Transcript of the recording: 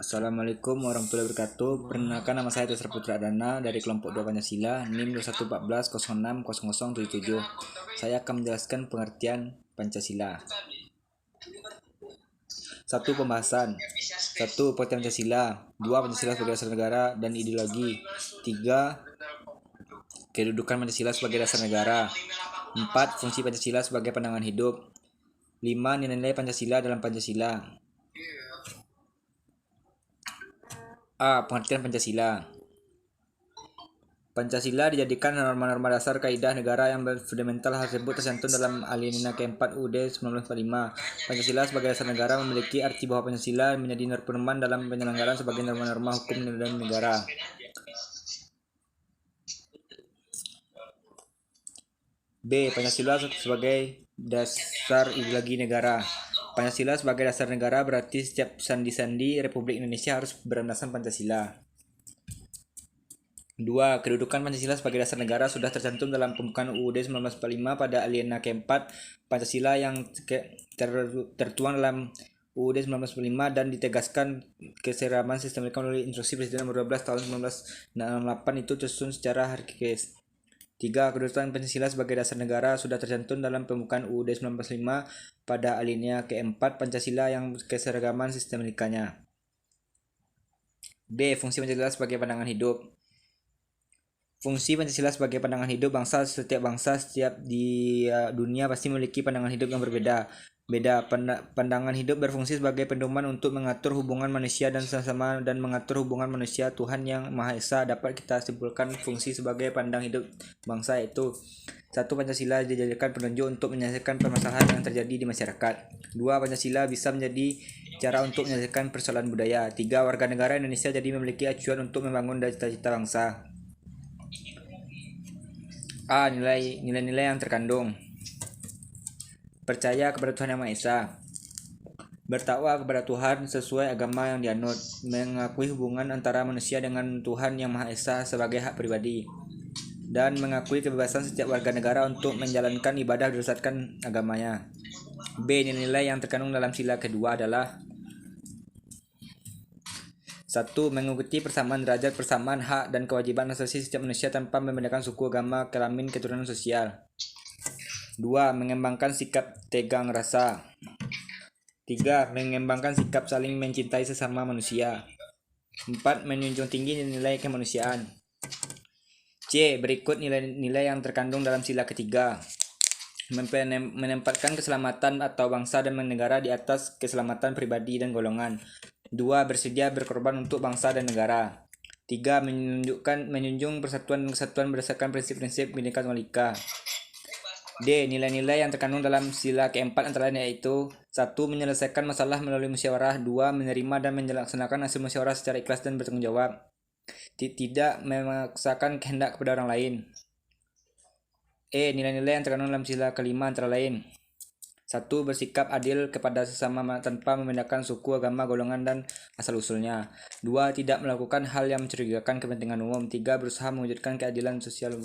Assalamualaikum warahmatullahi wabarakatuh. Perkenalkan, nama saya Tusra Putra Dana dari kelompok 2 Pancasila, NIM 2114060077. Saya akan menjelaskan pengertian Pancasila. 1. Pembahasan. 1. Pengertian Pancasila. 2. Pancasila sebagai dasar negara dan ideologi. 3. Kedudukan Pancasila sebagai dasar negara. 4. Fungsi Pancasila sebagai pandangan hidup. 5. Nilai-nilai Pancasila dalam Pancasila. A. Pengertian Pancasila. Pancasila dijadikan norma-norma dasar kaidah negara yang fundamental. Hal tersebut tercantum dalam alinea keempat UUD 1945. Pancasila sebagai dasar negara memiliki arti bahwa Pancasila menjadi pedoman dalam penyelenggaraan sebagai norma-norma hukum dan negara. B. Pancasila sebagai dasar ideologi negara. Pancasila sebagai dasar negara berarti setiap sandi-sandi Republik Indonesia harus berlandaskan Pancasila. 2. Kedudukan Pancasila sebagai dasar negara sudah tercantum dalam pembukaan UUD 1945 pada alinea keempat. Pancasila yang tertuang dalam UUD 1945 dan ditegaskan keseraman sistem melalui Instruksi Presiden nomor 12 tahun 1968 itu tersusun secara hierarkis. 3. Kedudukan Pancasila sebagai dasar negara sudah tercantum dalam pembukaan UUD 1945 pada alinea keempat. Pancasila yang keseragaman sistematikanya. B. Fungsi Pancasila sebagai pandangan hidup. Fungsi Pancasila sebagai pandangan hidup bangsa. Setiap bangsa di dunia pasti memiliki pandangan hidup yang berbeda. Pandangan hidup berfungsi sebagai pedoman untuk mengatur hubungan manusia dan sesama dan mengatur hubungan manusia Tuhan yang Maha Esa. Dapat kita simpulkan fungsi sebagai pandang hidup bangsa yaitu: 1. Pancasila dijadikan penunjuk untuk menyelesaikan permasalahan yang terjadi di masyarakat. 2. Pancasila bisa menjadi cara untuk menyelesaikan persoalan budaya. 3. Warga negara Indonesia jadi memiliki acuan untuk membangun cita-cita bangsa. A. Nilai-nilai yang terkandung. Percaya kepada Tuhan Yang Maha Esa, bertakwa kepada Tuhan sesuai agama yang dianut, mengakui hubungan antara manusia dengan Tuhan Yang Maha Esa sebagai hak pribadi, dan mengakui kebebasan setiap warga negara untuk menjalankan ibadah berdasarkan agamanya. B. Nilai-nilai yang terkandung dalam sila kedua adalah: 1. Mengikuti persamaan derajat, persamaan hak dan kewajiban asasi setiap manusia tanpa membedakan suku, agama, kelamin, keturunan sosial. 2. Mengembangkan sikap tegang rasa. 3. Mengembangkan sikap saling mencintai sesama manusia. 4. Menjunjung tinggi nilai kemanusiaan. C. Berikut nilai-nilai yang terkandung dalam sila ketiga: menempatkan keselamatan atau bangsa dan negara di atas keselamatan pribadi dan golongan. 2. Bersedia berkorban untuk bangsa dan negara. 3. Menjunjung persatuan dan kesatuan berdasarkan prinsip-prinsip Bhinneka Tunggal Ika. D. Nilai-nilai yang terkandung dalam sila keempat antara lain yaitu: 1. Menyelesaikan masalah melalui musyawarah. 2. Menerima dan melaksanakan hasil musyawarah secara ikhlas dan bertanggung jawab. Tidak memaksakan kehendak kepada orang lain. E. Nilai-nilai yang terkandung dalam sila kelima antara lain: 1. Bersikap adil kepada sesama tanpa membedakan suku, agama, golongan, dan asal-usulnya. 2. Tidak melakukan hal yang mencurigakan kepentingan umum. 3. Berusaha mewujudkan keadilan sosial.